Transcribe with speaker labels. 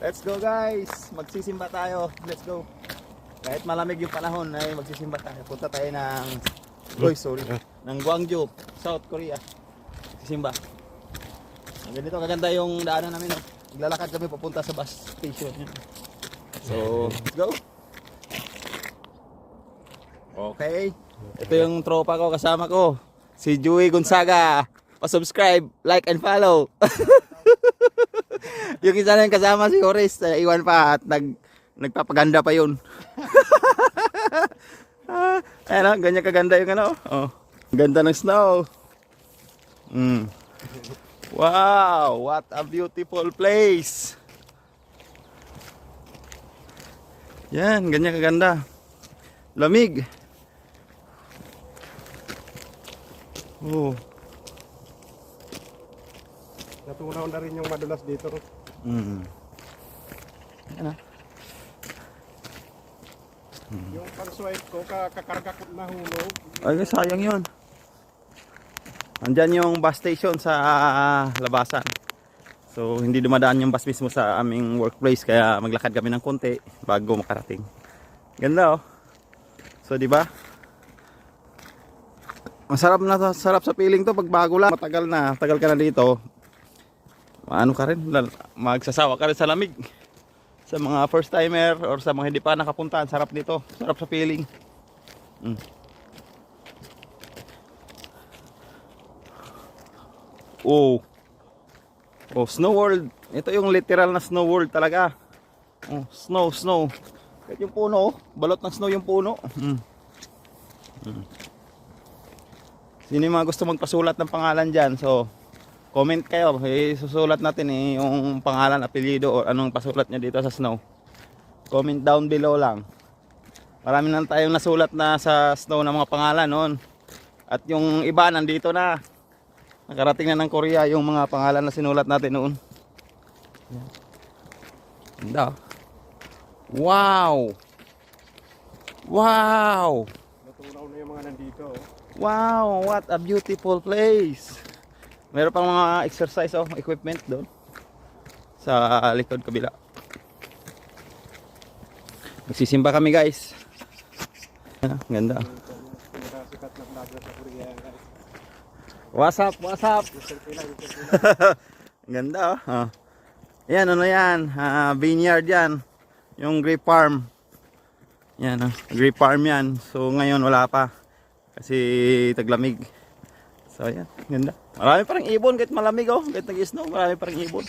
Speaker 1: Let's go guys, magsisimba tayo. Let's go. Kahit malamig yung panahon ay magsisimba tayo. Punta tayo ng ng Gwangju, South Korea. Magsisimba. Ganito kaganda yung daanan namin. Naglalakad kami papunta sa bus station. So, let's go. Okay. Ito yung tropa ko, kasama ko. Si Joey Gonzaga. Pa-subscribe, like and follow. Yung isa na yung kasama si Horace, iwan pa at nagpapaganda pa yun. Ayan o, ganyan kaganda yung ano. Oh, ganda ng snow. Wow, what a beautiful place. Yan, ganyan kaganda. Lamig. Oh.
Speaker 2: Natunaw na rin yung madulas dito.
Speaker 1: Ano?
Speaker 2: Yung pag-swipe ko, kakarga ko na hulog.
Speaker 1: Ay, sayang yun. Andyan yung bus station sa labasan. So, hindi dumadaan yung bus mismo sa aming workplace. Kaya maglakad kami ng konti bago makarating. Ganda oh. So, di ba? Masarap na, sarap sa feeling to pag bago lang. Tagal ka na dito. Ano ka rin, magsasawa ka rin sa lamig. Sa mga first timer or sa mga hindi pa nakapunta, sarap dito. Sarap sa feeling. Oh, Snow World. Ito yung literal na Snow World talaga. Oh, snow. Kahit yung puno, balot ng snow yung puno. Sino yung mga gusto magpasulat ng pangalan dyan? So, comment kayo. Susulat natin yung pangalan, apelyido, o anong pasulat nyo dito sa snow. Comment down below lang. Marami na tayong nasulat na sa snow ng mga pangalan noon. At yung iba nandito na. Nakarating na ng Korea yung mga pangalan na sinulat natin noon. Ganda. Wow! Wow!
Speaker 2: Natunaw na yung mga nandito.
Speaker 1: Wow! What a beautiful place! Meron pang mga exercise equipment doon sa likod kabila. Magsisimba kami guys. Ganda.
Speaker 2: Sikat na vlogger sa Korea guys.
Speaker 1: What's up? Ganda oh. Yan ano yan, vineyard yan. Yung grape farm. Yan grape farm yan. So ngayon wala pa kasi taglamig. So yan, ganda. Marami pa ring ibon kahit malamig kahit nag-snow, marami pa ring ibon.